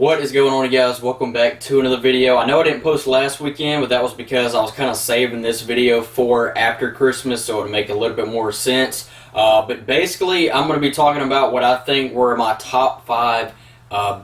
What is going on, you guys? Welcome back to another video. I know I didn't post last weekend, but that was because I was kind of saving this video for after Christmas, so it would make a little bit more sense. But basically, I'm going to be talking about what I think were my top 5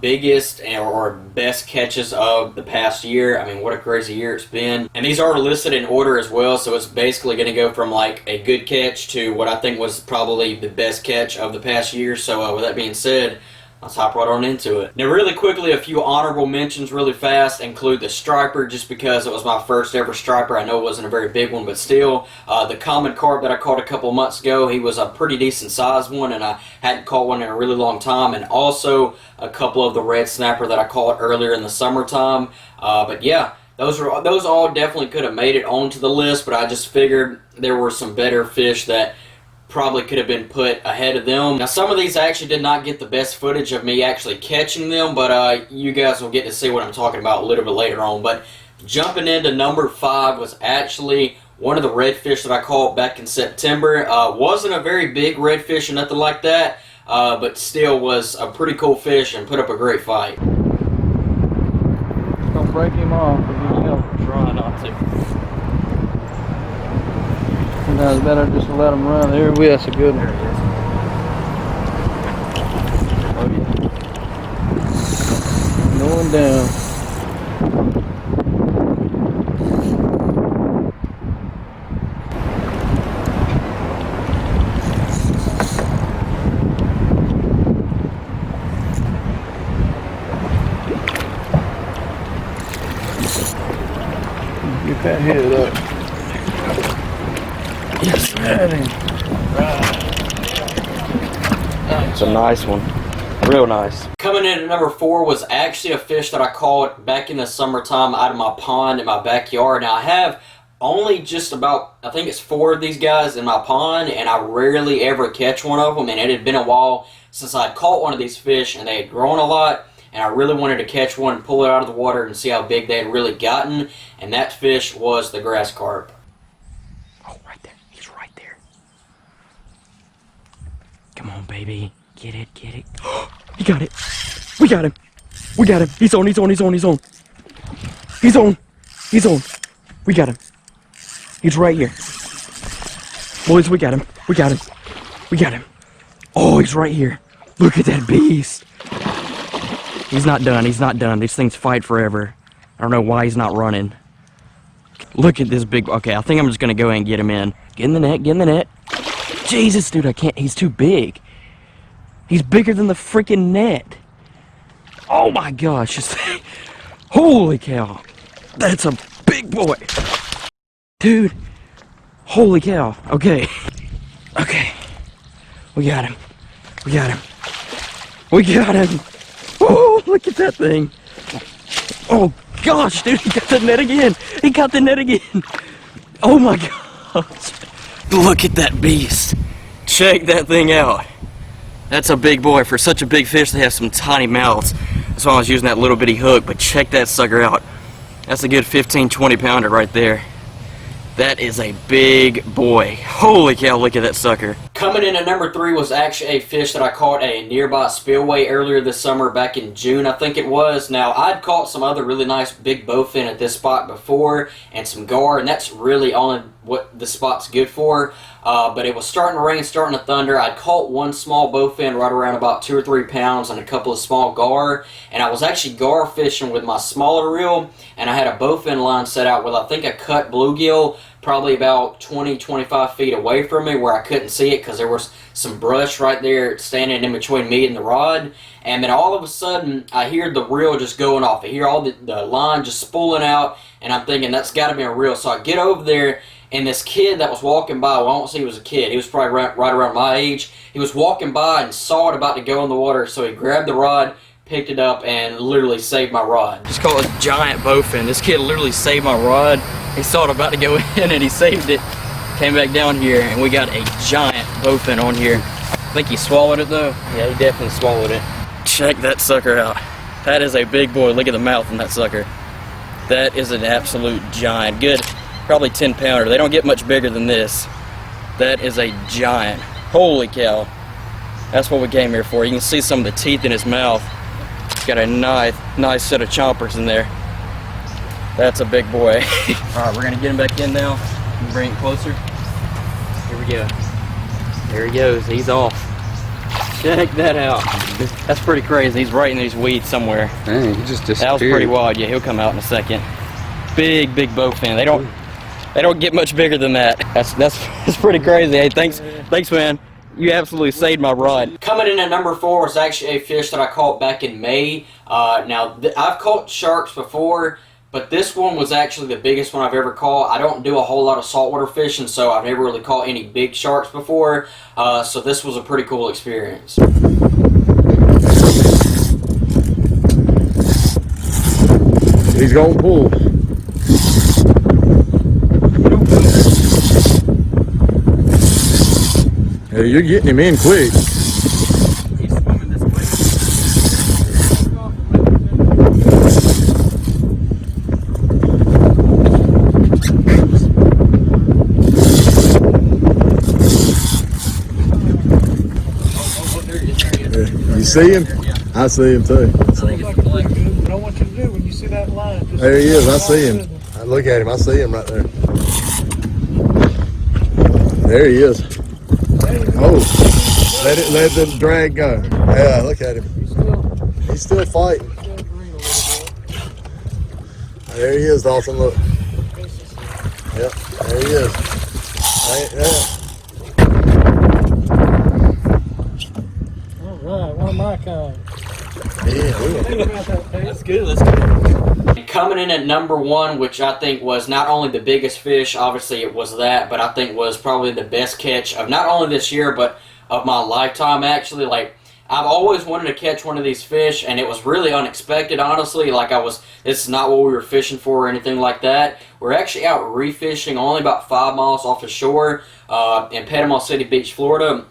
biggest or best catches of the past year. I mean, what a crazy year it's been. And these are listed in order as well, so it's basically going to go from like a good catch to what I think was probably the best catch of the past year. So with that being said, let's hop right on into it. Now really quickly, a few honorable mentions really fast include the striper, just because it was my first ever striper. I know it wasn't a very big one, but still. The common carp that I caught a couple of months ago, he was a pretty decent sized one, and I hadn't caught one in a really long time. And also a couple of the red snapper that I caught earlier in the summertime. But yeah, those all definitely could have made it onto the list, but I just figured there were some better fish that probably could have been put ahead of them. Now some of these I actually did not get the best footage of me actually catching them, but you guys will get to see what I'm talking about a little bit later on. But jumping into number 5 was actually one of the redfish that I caught back in September. Wasn't a very big redfish or nothing like that, but still was a pretty cool fish and put up a great fight. Don't break him off if you help. Try not to. Sometimes it's better just to let him run. There we that's a good one. There he is. Oh yeah. Going down. Get that head up. Yes, It's a nice one. Real nice. Coming in at number 4 was actually a fish that I caught back in the summertime out of my pond in my backyard. Now I have only just about, I think it's 4 of these guys in my pond, and I rarely ever catch one of them, and it had been a while since I'd caught one of these fish, and they had grown a lot, and I really wanted to catch one and pull it out of the water and see how big they had really gotten, and that fish was the grass carp. Oh, right there. He's right there. Come on, baby. Get it, get it. He got it. We got him. We got him. He's on, he's on, he's on, he's on. He's on. He's on. We got him. He's right here. Boys, we got him. We got him. We got him. Oh, he's right here. Look at that beast. He's not done. He's not done. These things fight forever. I don't know why he's not running. Look at this big... Okay, I think I'm just going to go ahead and get him in. Get in the net, get in the net. Jesus, dude, I can't... He's too big. He's bigger than the freaking net. Oh my gosh. Holy cow. That's a big boy. Dude. Holy cow. Okay. Okay. We got him. We got him. We got him. Oh, look at that thing. Oh gosh, dude, he got the net again. He got the net again. Oh my gosh. Look at that beast. Check that thing out. That's a big boy. For such a big fish, they have some tiny mouths. That's why I was using that little bitty hook, but check that sucker out. That's a good 15-20 pounder right there. That is a big boy. Holy cow, look at that sucker. Coming in at number 3 was actually a fish that I caught at a nearby spillway earlier this summer, back in June I think it was. Now I'd caught some other really nice big bowfin at this spot before, and some gar, and that's really only what the spot's good for. But it was starting to rain, starting to thunder. I'd caught one small bowfin right around about 2 or 3 pounds and a couple of small gar, and I was actually gar fishing with my smaller reel, and I had a bowfin line set out with I think a cut bluegill probably about 20-25 feet away from me where I couldn't see it because there was some brush right there standing in between me and the rod. And then all of a sudden I hear the reel just going off. I hear all the line just spooling out, and I'm thinking that's got to be a reel. So I get over there, and this kid that was walking by, well, I don't see he was a kid, he was probably right around my age. He was walking by and saw it about to go in the water, so he grabbed the rod, picked it up, and literally saved my rod. Just caught a giant bowfin. This kid literally saved my rod. He saw it about to go in and he saved it. Came back down here and we got a giant bowfin on here. I think he swallowed it though. Yeah, he definitely swallowed it. Check that sucker out. That is a big boy. Look at the mouth on that sucker. That is an absolute giant. Good, probably 10 pounder. They don't get much bigger than this. That is a giant. Holy cow. That's what we came here for. You can see some of the teeth in his mouth. Got a nice set of chompers in there. That's a big boy. All right, we're gonna get him back in now. Bring it closer. Here we go. There he goes. He's off. Check that out. That's pretty crazy. He's right in these weeds somewhere. Dang, he just disappeared. That was pretty wild. Yeah, he'll come out in a second. Big bowfin. They don't get much bigger than that. That's pretty crazy. Hey, thanks man. You absolutely saved my rod. Coming in at number 4 was actually a fish that I caught back in May. Now, I've caught sharks before, but this one was actually the biggest one I've ever caught. I don't do a whole lot of saltwater fishing, so I've never really caught any big sharks before. So this was a pretty cool experience. He's gonna pull. Hey, you're getting him in quick. He's swimming this way. You see him? I see him too. What I want you to do when you see that line. Just There he is. I see him. I look at him. I see him right there. There he is. Oh, let the drag go. Yeah, look at him. He's still fighting. There he is, Dawson. Look. Yep, there he is. All right, one of my kind. Yeah. That's good. That's good. And coming in at number 1, which I think was not only the biggest fish, obviously it was that, but I think was probably the best catch of not only this year, but of my lifetime, actually. Like, I've always wanted to catch one of these fish, and it was really unexpected, honestly. Like, this is not what we were fishing for or anything like that. We're actually out reef fishing only about 5 miles off the shore in Panama City Beach, Florida.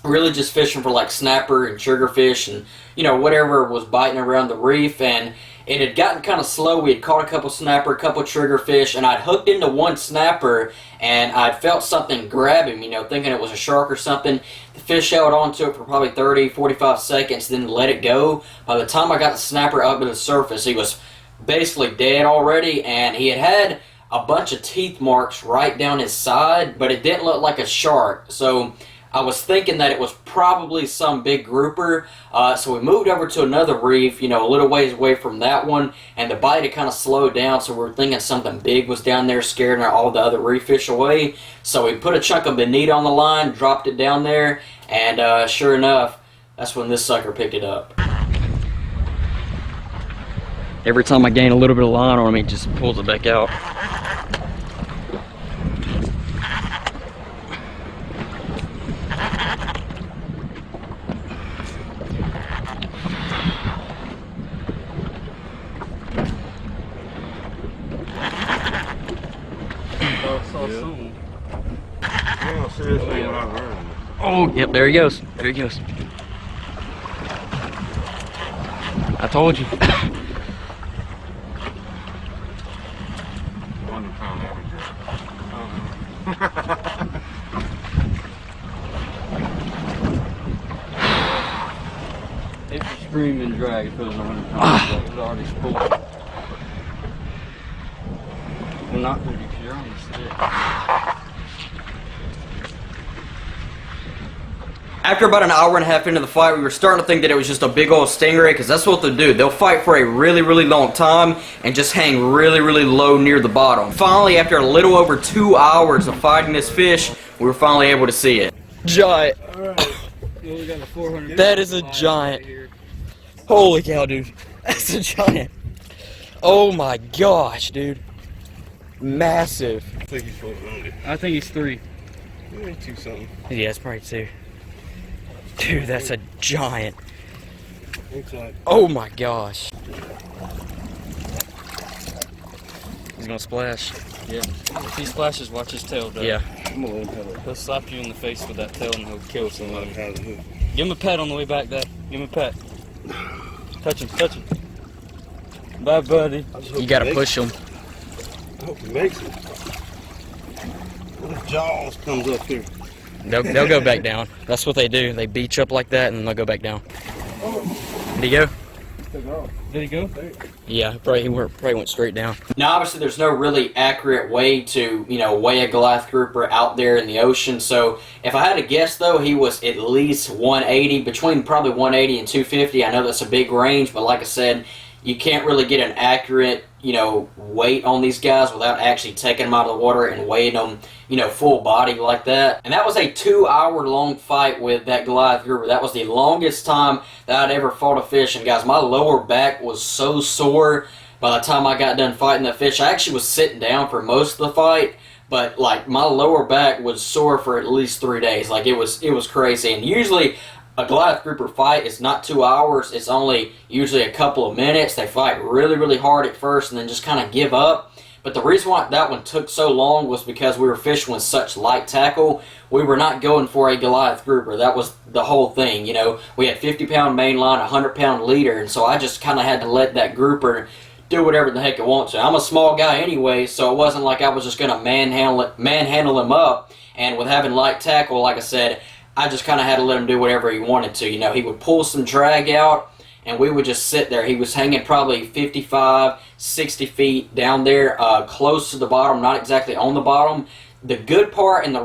Really just fishing for like snapper and triggerfish and, you know, whatever was biting around the reef. And it had gotten kind of slow. We had caught a couple snapper, a couple triggerfish, and I'd hooked into one snapper and I'd felt something grab him, you know, thinking it was a shark or something. The fish held on to it for probably 30, 45 seconds, then let it go. By the time I got the snapper up to the surface, he was basically dead already, and he had a bunch of teeth marks right down his side, but it didn't look like a shark. So I was thinking that it was probably some big grouper, so we moved over to another reef, you know, a little ways away from that one, and the bite had kind of slowed down, so we were thinking something big was down there scaring all the other reef fish away. So we put a chunk of bonita on the line, dropped it down there, and sure enough, that's when this sucker picked it up. Every time I gain a little bit of line on him, he just pulls it back out. Oh, yep, there he goes. There he goes. I told you. It's a screaming drag if it was 100 pounds. It was already spooled. Well, not good because you're on the stick. After about an hour and a half into the fight, we were starting to think that it was just a big old stingray, because that's what they'll do. They'll fight for a really, really long time and just hang really, really low near the bottom. Finally, after a little over 2 hours of fighting this fish, we were finally able to see it. Giant. Alright. We got a 400. That is a giant. Holy cow, dude. That's a giant. Oh my gosh, dude. Massive. I think he's 400. I think he's 3. Maybe 2 something. Yeah, it's probably 2. Dude, that's a giant. Looks like. Oh my gosh. He's gonna splash. Yeah. If he splashes, watch his tail, though. Yeah. I'm gonna let him have a He'll slap you in the face with that tail and he'll kill somebody. have a hook. Give him a pat on the way back, Dad. Give him a pat. Touch him, touch him. Bye, buddy. You gotta push him. I hope he makes it. What if Jaws comes up here? They'll go back down. That's what they do. They beach up like that and then they'll go back down. Did he go? Did he go? Yeah, probably went straight down. Now, obviously, there's no really accurate way to, weigh a Goliath grouper out there in the ocean. So, if I had to guess, though, he was at least 180, between probably 180 and 250. I know that's a big range, but like I said, you can't really get an accurate, weight on these guys without actually taking them out of the water and weighing them, full body like that. And that was a 2-hour-long fight with that Goliath grouper. That was the longest time that I'd ever fought a fish. And guys, my lower back was so sore by the time I got done fighting the fish. I actually was sitting down for most of the fight, but like my lower back was sore for at least 3 days. Like it was crazy. And usually a Goliath grouper fight is not 2 hours. It's only usually a couple of minutes. They fight really, really hard at first and then just kind of give up. But the reason why that one took so long was because we were fishing with such light tackle. We were not going for a Goliath grouper. That was the whole thing. We had 50-pound main line, 100-pound leader, and so I just kind of had to let that grouper do whatever the heck it wants to. I'm a small guy anyway, so it wasn't like I was just going to manhandle him up. And with having light tackle, like I said, I just kind of had to let him do whatever he wanted to. He would pull some drag out, and we would just sit there. He was hanging probably 55, 60 feet down there, close to the bottom, not exactly on the bottom. The good part and the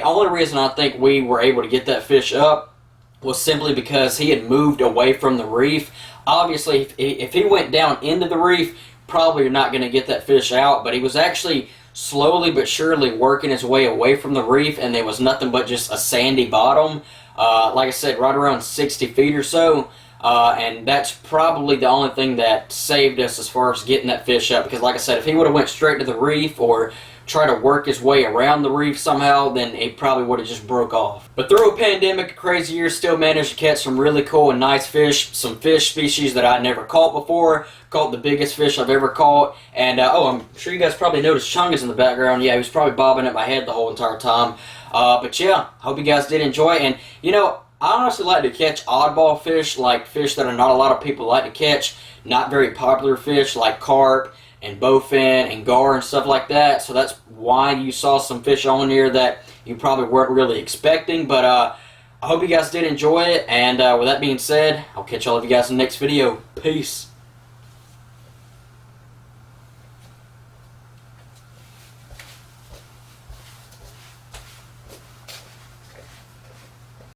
only reason I think we were able to get that fish up was simply because he had moved away from the reef. Obviously, if he went down into the reef, probably you're not going to get that fish out, but he was actually slowly but surely working his way away from the reef, and there was nothing but just a sandy bottom. Like I said, right around 60 feet or so. And that's probably the only thing that saved us as far as getting that fish up. Because like I said, if he would have went straight to the reef or tried to work his way around the reef somehow, then it probably would have just broke off. But through a pandemic, a crazy year, still managed to catch some really cool and nice fish. Some fish species that I'd never caught before. Caught the biggest fish I've ever caught. And, I'm sure you guys probably noticed Chungus in the background. Yeah, he was probably bobbing at my head the whole entire time. But yeah, hope you guys did enjoy. And, I honestly like to catch oddball fish, like fish that are not a lot of people like to catch. Not very popular fish like carp and bowfin and gar and stuff like that. So that's why you saw some fish on here that you probably weren't really expecting. But I hope you guys did enjoy it. And with that being said, I'll catch all of you guys in the next video. Peace.